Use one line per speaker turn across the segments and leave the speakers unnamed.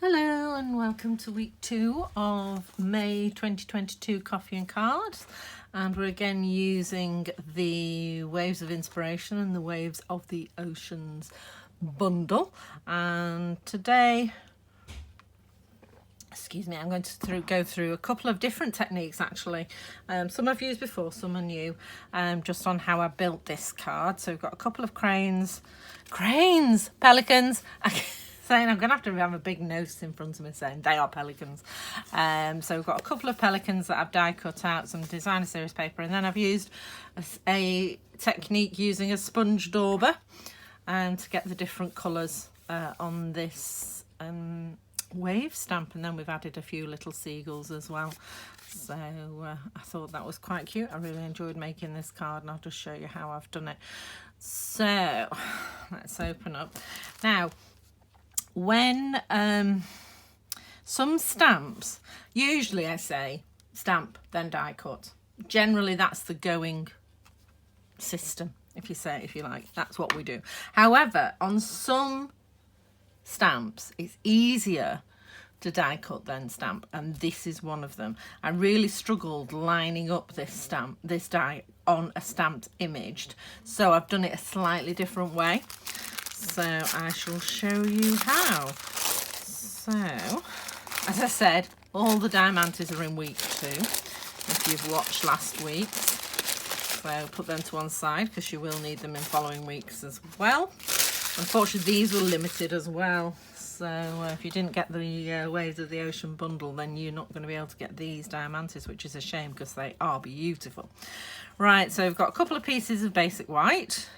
Hello and welcome to week 2 of May 2022 Coffee and Cards, and we're again using the Waves of Inspiration and the Waves of the Oceans bundle. And today, I'm going to go through a couple of different techniques actually. Some I've used before, some are new, just on how I built this card. So we've got a couple of pelicans. Saying I'm going to have a big notice in front of me saying they are pelicans. So we've got a couple of pelicans that I've die cut out, some designer series paper, and then I've used a technique using a sponge dauber to get the different colours on this wave stamp, and then we've added a few little seagulls as well. So I thought that was quite cute. I really enjoyed making this card, and I'll just show you how I've done it. So let's open up now. When some stamps, usually I say stamp then die cut. Generally that's the going system, if you like, that's what we do. However, on some stamps it's easier to die cut than stamp, and this is one of them. I really struggled lining up this die on a stamped image, so I've done it a slightly different way. So I shall show you how. So, as I said, all the diamantes are in week 2, if you've watched last week. So put them to one side because you will need them in following weeks as well. Unfortunately, these were limited as well. So if you didn't get the Waves of the Ocean bundle, then you're not going to be able to get these diamantes, which is a shame because they are beautiful. Right, so we've got a couple of pieces of basic white.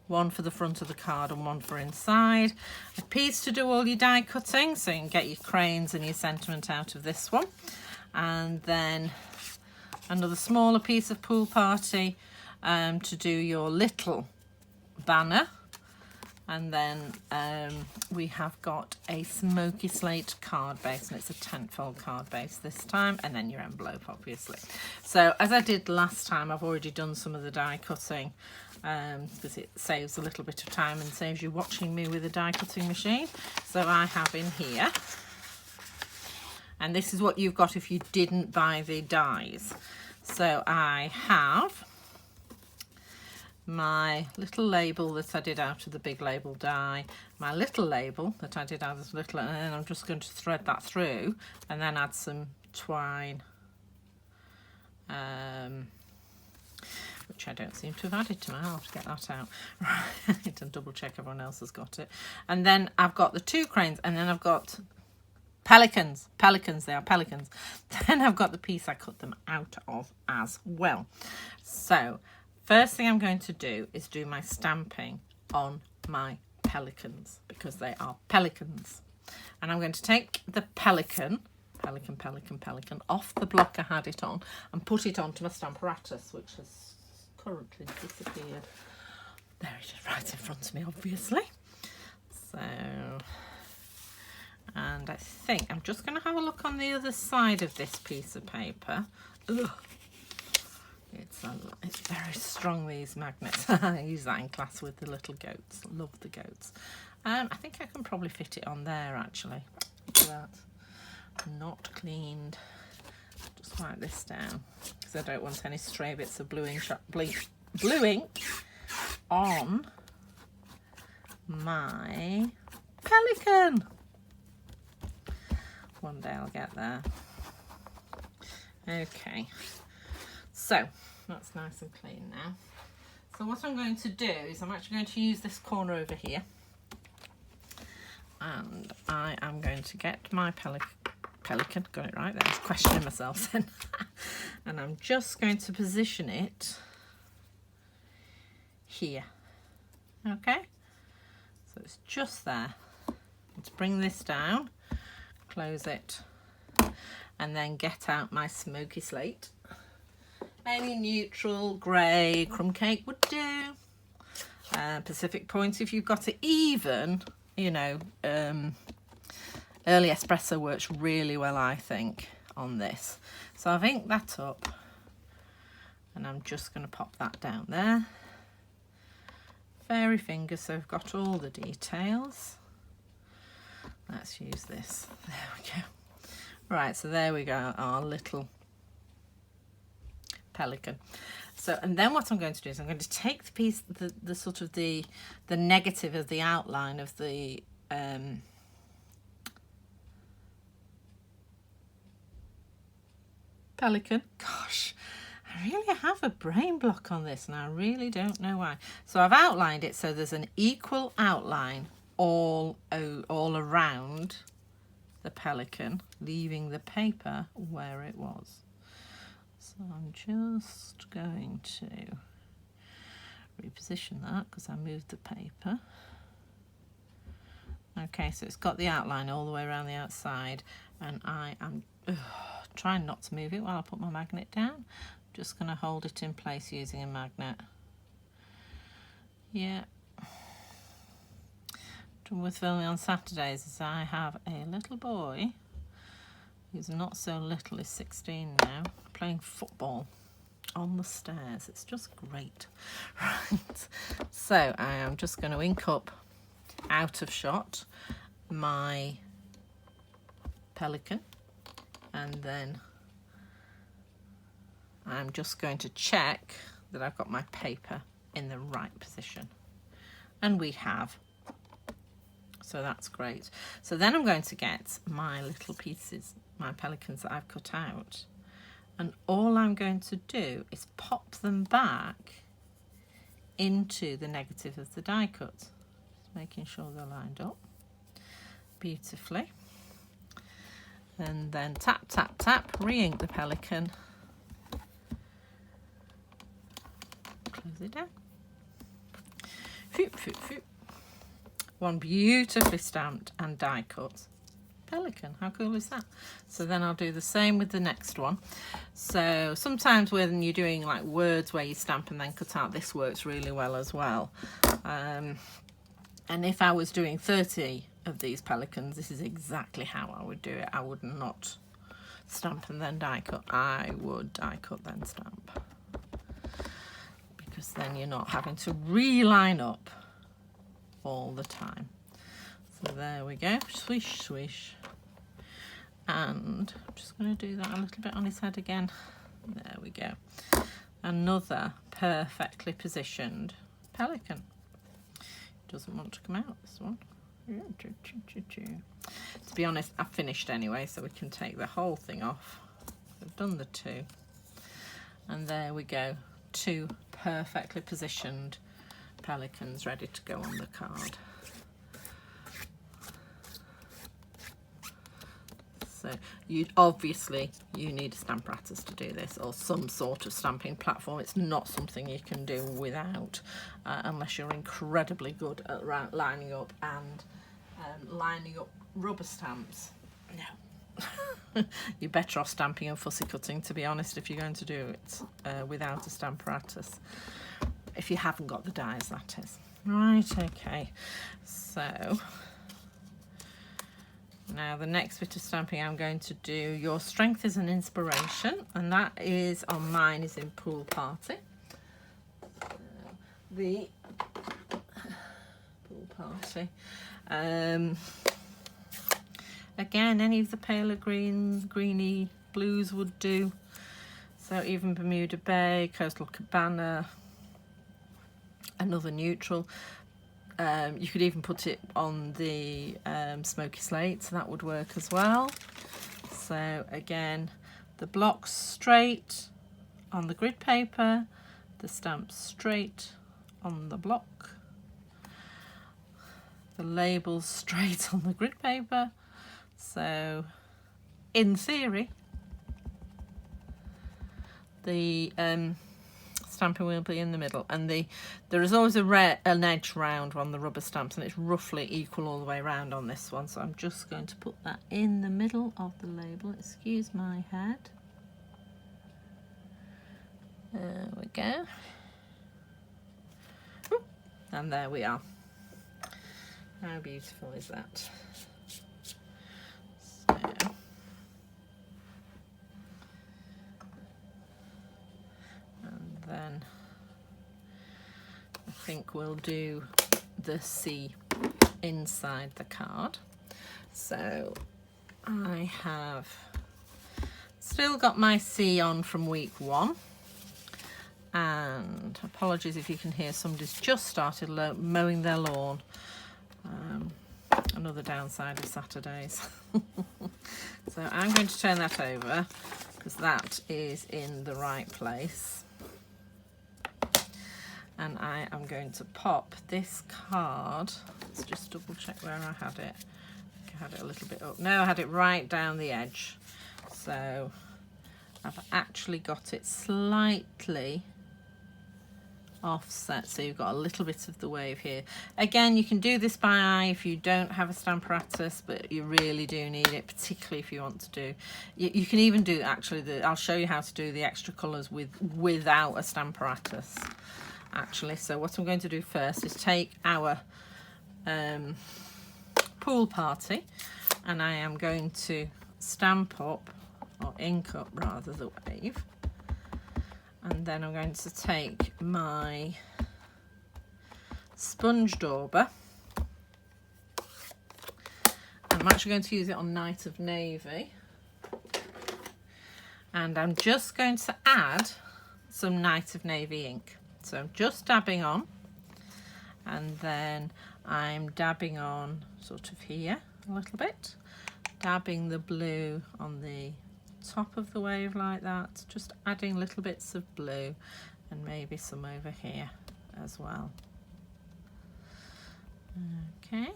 One for the front of the card and one for inside. A piece to do all your die cutting, so you can get your cranes and your sentiment out of this one. And then another smaller piece of Pool Party to do your little banner. And then we have got a smoky slate card base, and it's a 10-fold card base this time, and then your envelope obviously. So as I did last time, I've already done some of the die cutting because it saves a little bit of time and saves you watching me with a die cutting machine. So I have in here, and this is what you've got if you didn't buy the dies. So I have my little label that I did out of the big label die, my little label that I did out of the little, and then I'm just going to thread that through and then add some twine, which I don't seem to have added to my, I'll have to get that out. Right, and double check everyone else has got it. And then I've got the 2 cranes, and then I've got pelicans, they are pelicans. Then I've got the piece I cut them out of as well. So first thing I'm going to do is do my stamping on my pelicans because they are pelicans. And I'm going to take the pelican off the block I had it on and put it onto my Stamparatus, which has currently disappeared. There it is, right in front of me, obviously. So, and I think I'm just going to have a look on the other side of this piece of paper. Ugh. It's very strong, these magnets. I use that in class with the little goats. Love the goats. I think I can probably fit it on there actually. Look at that. Not cleaned. Just wipe this down because I don't want any stray bits of blue ink on my pelican. One day I'll get there. Okay. So that's nice and clean now. So what I'm going to do is I'm actually going to use this corner over here, and I am going to get my pelican, got it right there, I was questioning myself then, and I'm just going to position it here. Okay, so it's just there. Let's bring this down, close it, and then get out my smoky slate. Any neutral grey crumb cake would do. Pacific Point if you've got it. Even, you know, early espresso works really well, I think, on this. So I've inked that up, and I'm just going to pop that down there. Fairy fingers, so I've got all the details. Let's use this. There we go. Right, so there we go, our little pelican. So, and then what I'm going to do is I'm going to take the piece, the sort of the negative of the outline of the pelican. Gosh, I really have a brain block on this and I really don't know why. So I've outlined it so there's an equal outline all around the pelican, leaving the paper where it was. So I'm just going to reposition that because I moved the paper. Okay, so it's got the outline all the way around the outside, and I am trying not to move it while I put my magnet down. Just going to hold it in place using a magnet. Yeah. Trouble with filming on Saturdays is I have a little boy who's not so little, he's 16 now, playing football on the stairs. It's just great. Right, so I am just going to ink up out of shot my pelican, and then I'm just going to check that I've got my paper in the right position, and we have. So that's great. So then I'm going to get my little pieces, my pelicans that I've cut out, and all I'm going to do is pop them back into the negative of the die cut. Just making sure they're lined up beautifully. And then tap, tap, tap, re-ink the pelican. Close it down. Phoop, phoop, phoop. One beautifully stamped and die cut pelican. How cool is that? So then I'll do the same with the next one. So sometimes when you're doing like words where you stamp and then cut out, this works really well as well. And if I was doing 30 of these pelicans, this is exactly how I would do it. I would not stamp and then die cut. I would die cut then stamp, because then you're not having to reline up all the time. So there we go, swish, swish. And I'm just going to do that a little bit on his head again. There we go. Another perfectly positioned pelican. Doesn't want to come out, this one. To be honest, I've finished anyway, so we can take the whole thing off. I've done the two. And there we go. Two perfectly positioned pelicans ready to go on the card. So you need a stamp apparatus to do this, or some sort of stamping platform. It's not something you can do without, unless you're incredibly good at lining up and lining up rubber stamps. No. You're better off stamping and fussy cutting, to be honest, if you're going to do it without a stamp apparatus. If you haven't got the dies, that is. Right, okay. So now the next bit of stamping I'm going to do, Your Strength is an Inspiration, and that is on mine is in Pool Party. The Pool Party. Again, any of the paler greeny blues would do. So even Bermuda Bay, Coastal Cabana, another neutral. You could even put it on the smoky slate, so that would work as well. So again, the blocks straight on the grid paper, the stamps straight on the block, the labels straight on the grid paper. So in theory, the stamping will be in the middle, and there is always an edge round on the rubber stamps, and it's roughly equal all the way around on this one. So I'm just going to put that in the middle of the label. Excuse my head. There we go. And there we are. How beautiful is that? So then I think we'll do the C inside the card. So I have still got my C on from week 1. And apologies if you can hear somebody's just started mowing their lawn. Another downside of Saturdays. So I'm going to turn that over because that is in the right place. And I am going to pop this card. Let's just double check where I had it. I had it a little bit up. No, I had it right down the edge. So I've actually got it slightly offset, so you've got a little bit of the wave here. Again, you can do this by eye if you don't have a Stamparatus, but you really do need it, particularly if you want to do. You can even do actually. I'll show you how to do the extra colours without a Stamparatus. Actually, so what I'm going to do first is take our pool party, and I am going to stamp up, or ink up rather, the wave. And then I'm going to take my sponge dauber. I'm actually going to use it on Night of Navy. And I'm just going to add some Night of Navy ink. So I'm just dabbing on. And then I'm dabbing on sort of here a little bit. Dabbing the blue on the top of the wave like that, just adding little bits of blue, and maybe some over here as well. Okay,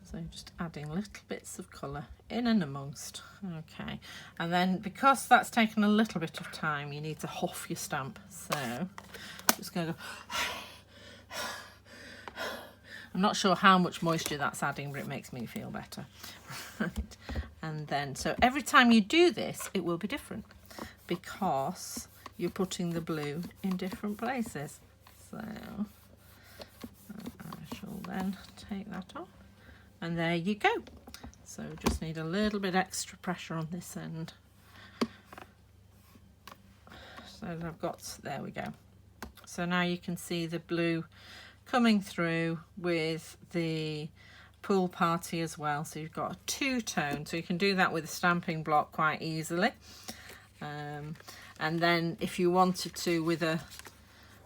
so just adding little bits of colour in and amongst. Okay, and then because that's taken a little bit of time, you need to huff your stamp. So I'm just going to go. I'm not sure how much moisture that's adding, but it makes me feel better. Right. And then, so every time you do this, it will be different because you're putting the blue in different places. So I shall then take that off. And there you go. So just need a little bit extra pressure on this end. So I've got, there we go. So now you can see the blue coming through with the pool party as well. So you've got a two-tone, so you can do that with a stamping block quite easily. And then if you wanted to with the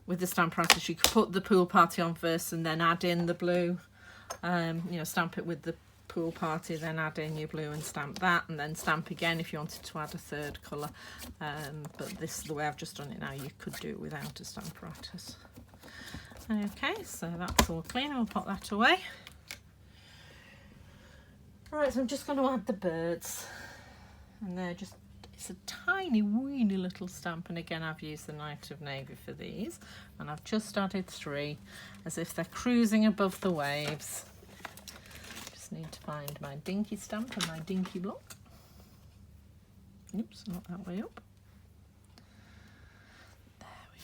Stamparatus, you could put the pool party on first and then add in the blue. You know, stamp it with the pool party, then add in your blue and stamp that, and then stamp again if you wanted to add a third colour. But this, the way I've just done it now, you could do it without a Stamparatus. Okay, so that's all clean. I'll put that away. Right, so I'm just going to add the birds, and they're just, it's a tiny weeny little stamp, and again I've used the Night of Navy for these, and I've just added 3 as if they're cruising above the waves. Just need to find my dinky stamp and my dinky block. Oops, not that way up.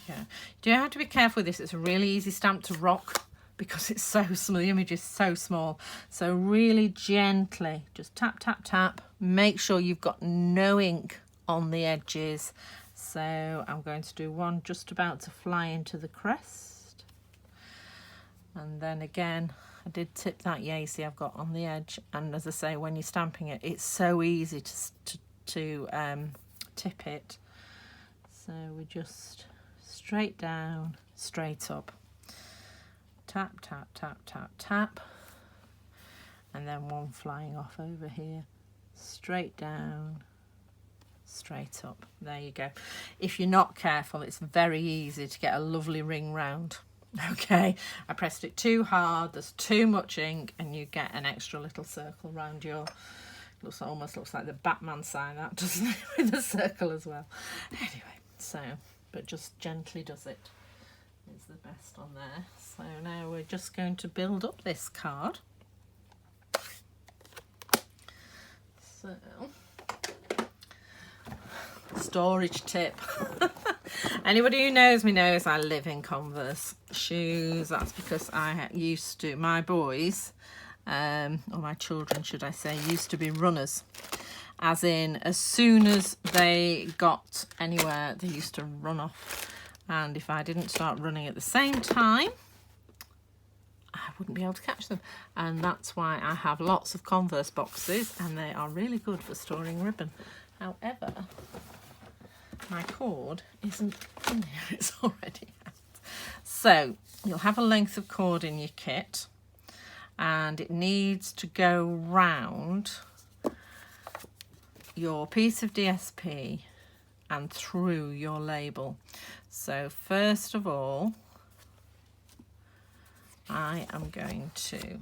Yeah. Do you have to be careful with this? It's a really easy stamp to rock because it's so small. The image is so small. So really gently, just tap, tap, tap. Make sure you've got no ink on the edges. So I'm going to do one just about to fly into the crest. And then again, I did tip that Yacy I've got on the edge. And as I say, when you're stamping it, it's so easy to tip it. So we just straight down, straight up, tap, tap, tap, tap, tap, and then one flying off over here, straight down, straight up. There you go. If you're not careful, it's very easy to get a lovely ring round. Okay, I pressed it too hard, there's too much ink, and you get an extra little circle round your, almost looks like the Batman sign, that, doesn't it, with a circle as well. Anyway, so, but just gently does it is the best on there. So now we're just going to build up this card. So, storage tip. Anybody who knows me knows I live in Converse shoes. That's because I used to, my boys, or my children should I say, used to be runners. As in, as soon as they got anywhere, they used to run off. And if I didn't start running at the same time, I wouldn't be able to catch them. And that's why I have lots of Converse boxes, and they are really good for storing ribbon. However, my cord isn't in here, it's already out. So you'll have a length of cord in your kit, and it needs to go round your piece of DSP and through your label. So first of all, I am going to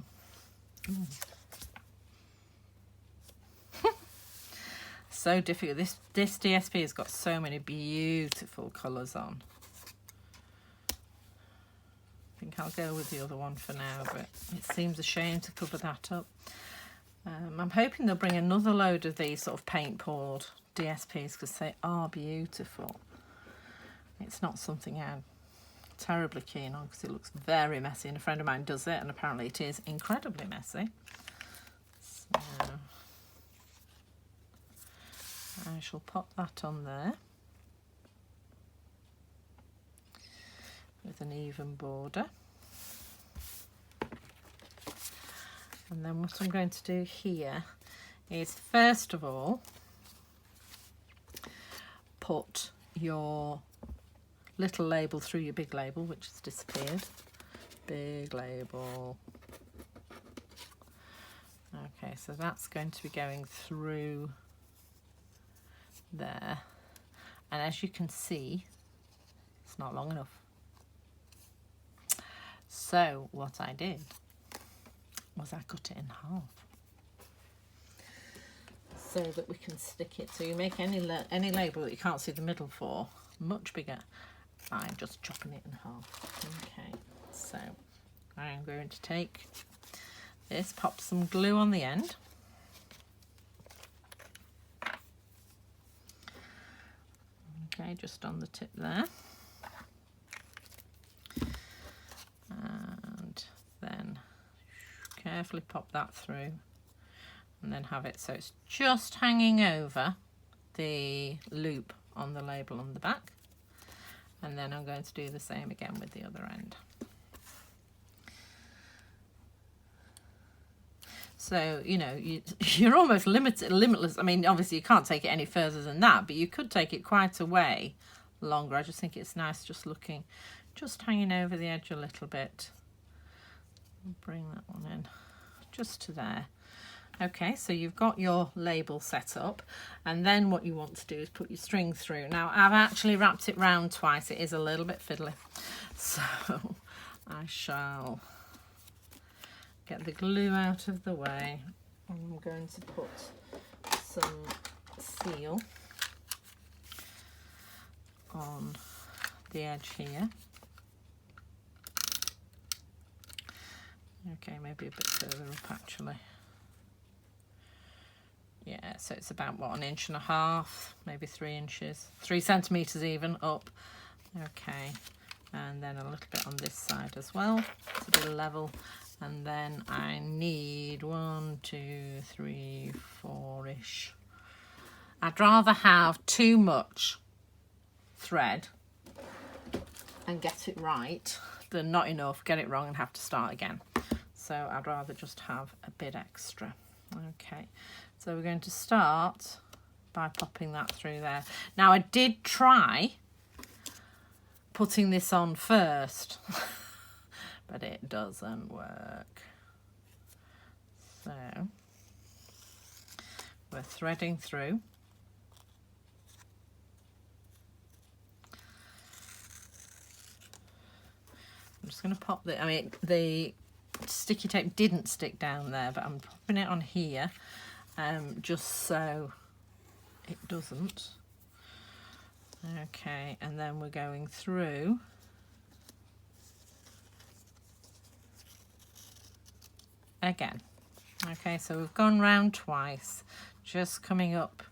so difficult. This DSP has got so many beautiful colours on. I think I'll go with the other one for now, but it seems a shame to cover that up. I'm hoping they'll bring another load of these sort of paint poured DSPs because they are beautiful. It's not something I'm terribly keen on because it looks very messy, and a friend of mine does it and apparently it is incredibly messy. So I shall pop that on there with an even border. And then what I'm going to do here is, first of all, put your little label through your big label, which has disappeared. Big label. Okay, so that's going to be going through there. And as you can see, it's not long enough. So what I did was I cut it in half so that we can stick it. So you make any label that you can't see the middle for much bigger by just chopping it in half. Okay, so I'm going to take this, pop some glue on the end. Okay, just on the tip there. And then carefully pop that through and then have it so it's just hanging over the loop on the label on the back. And then I'm going to do the same again with the other end. So, you know, you're almost limitless. I mean, obviously you can't take it any further than that, but you could take it quite a way longer. I just think it's nice just looking, just hanging over the edge a little bit. Bring that one in just to there. Okay, so you've got your label set up, and then what you want to do is put your string through. Now I've actually wrapped it round twice. It is a little bit fiddly, so I shall get the glue out of the way. I'm going to put some seal on the edge here. Okay, maybe a bit further up actually. Yeah, so it's about, what, 1.5 inches, maybe 3 inches, 3 centimetres even up. Okay, and then a little bit on this side as well to be level. And then I need 1, 2, 3, 4-ish. I'd rather have too much thread and get it right than not enough, get it wrong and have to start again. So I'd rather just have a bit extra. Okay, so we're going to start by popping that through there. Now I did try putting this on first, but it doesn't work. So we're threading through. I'm just going to pop the, I mean, the sticky tape didn't stick down there, but I'm popping it on here just so it doesn't. Okay, and then we're going through again. Okay, so we've gone round twice, just coming up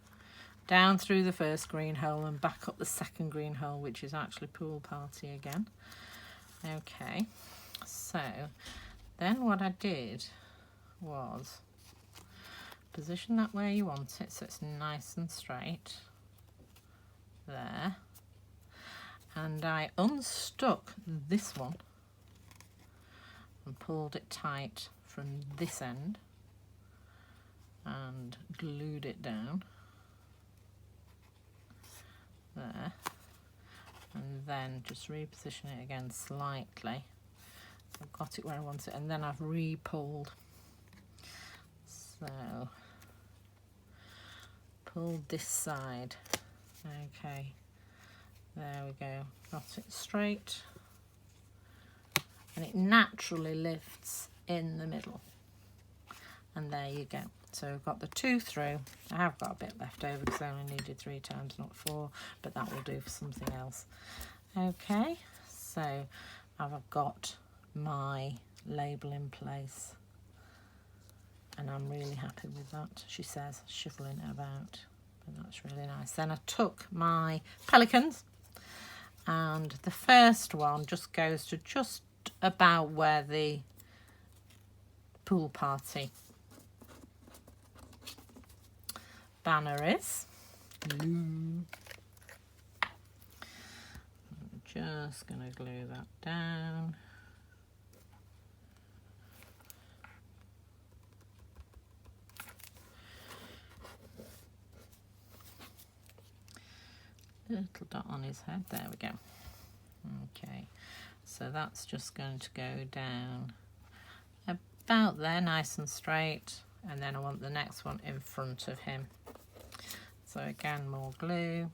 down through the first green hole and back up the second green hole, which is actually pool party again. Okay, so then what I did was position that where you want it so it's nice and straight there, and I unstuck this one and pulled it tight from this end and glued it down there, and then just reposition it again slightly. I've got it where I want it, and then I've re-pulled. So pulled this side. Okay, there we go, got it straight, and it naturally lifts in the middle, and there you go. So we've got the 2 through. I have got a bit left over because I only needed 3 times, not 4, but that will do for something else. Okay, so I've got my label in place, and I'm really happy with that, she says, shuffling it about, but that's really nice. Then I took my pelicans, and the first one just goes to just about where the pool party banner is. I'm just going to glue that down. Little dot on his head, there we go. Okay, so that's just going to go down about there, nice and straight, and then I want the next one in front of him. So again, more glue.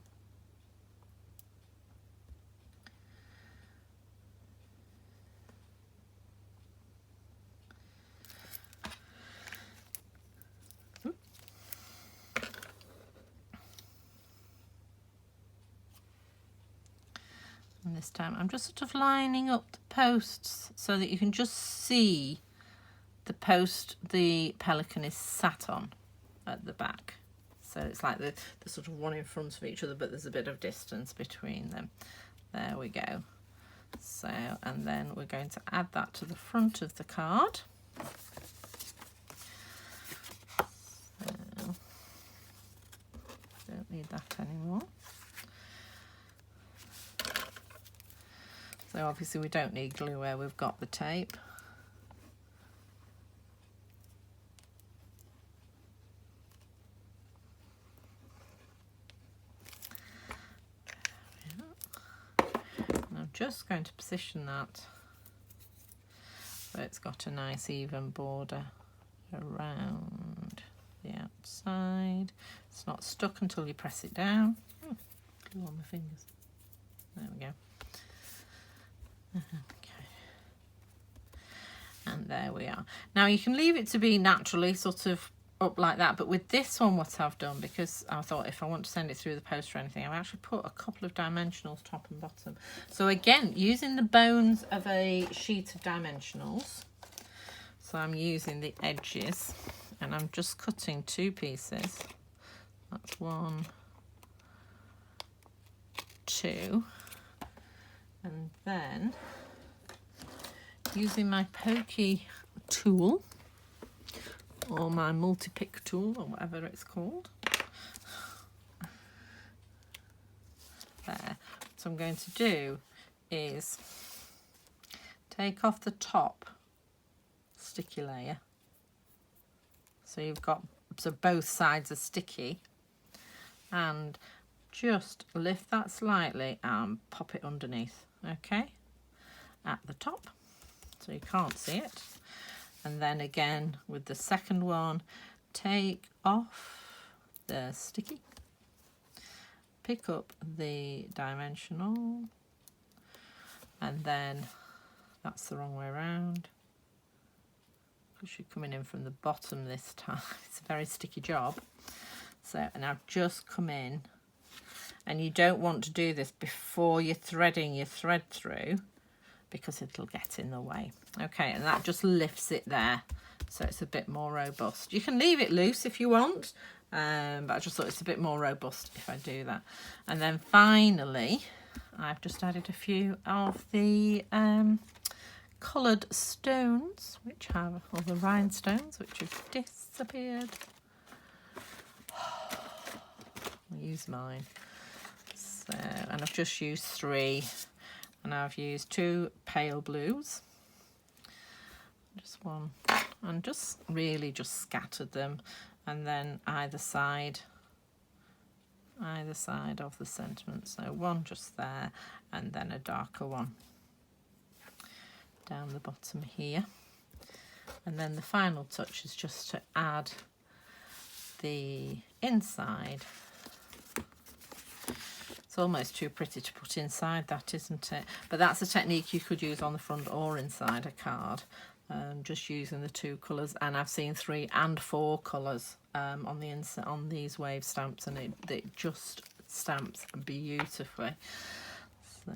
And this time I'm just sort of lining up the posts so that you can just see the post the pelican is sat on at the back. So it's like the sort of one in front of each other, but there's a bit of distance between them. There we go. So, and then we're going to add that to the front of the card. So, don't need that anymore. So obviously we don't need glue where we've got the tape. And I'm just going to position that so it's got a nice even border around the outside. It's not stuck until you press it down. Oh, glue on my fingers. There we go. Okay, and there we are. Now you can leave it to be naturally sort of up like that, but with this one what I've done, because I thought if I want to send it through the post or anything, I've actually put a couple of dimensionals top and bottom. So again, using the bones of a sheet of dimensionals, so I'm using the edges and I'm just cutting 2 pieces. That's 1, 2. And then using my pokey tool or my multi-pick tool or whatever it's called, there. What I'm going to do is take off the top sticky layer. So you've got, so both sides are sticky, and just lift that slightly and pop it underneath, okay, at the top so you can't see it. And then again with the second one, take off the sticky, pick up the dimensional, and then that's the wrong way around because you're coming in from the bottom this time. It's a very sticky job. So, and I've just come in, and you don't want to do this before you're threading your thread through because it'll get in the way. Okay, and that just lifts it there, so it's a bit more robust. You can leave it loose if you want, but I just thought it's a bit more robust if I do that. And then finally, I've just added a few of the coloured stones, which have, or the rhinestones, which have disappeared. I'll use mine. So, and I've just used 3, and I've used 2 pale blues, just one, and just really just scattered them, and then either side of the sentiment. So one just there, and then a darker one down the bottom here. And then the final touch is just to add the inside. It's almost too pretty to put inside that, isn't it? But that's a technique you could use on the front or inside a card, just using the 2 colours. And I've seen 3 and 4 colours on the inside on these wave stamps, and it just stamps beautifully. So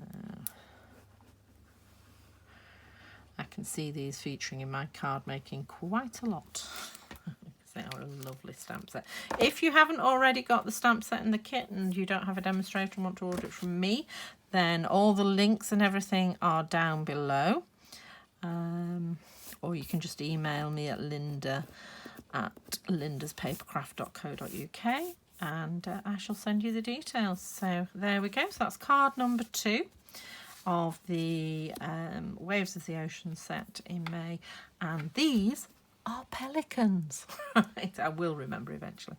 I can see these featuring in my card making quite a lot. They are a lovely stamp set. If you haven't already got the stamp set in the kit and you don't have a demonstrator and want to order it from me, then all the links and everything are down below. Or you can just email me at linda@lindaspapercraft.co.uk, and I shall send you the details. So there we go. So that's card number 2 of the Waves of the Ocean set in May, and these are pelicans. Right, I will remember eventually.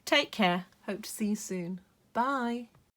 Take care. Hope to see you soon. Bye.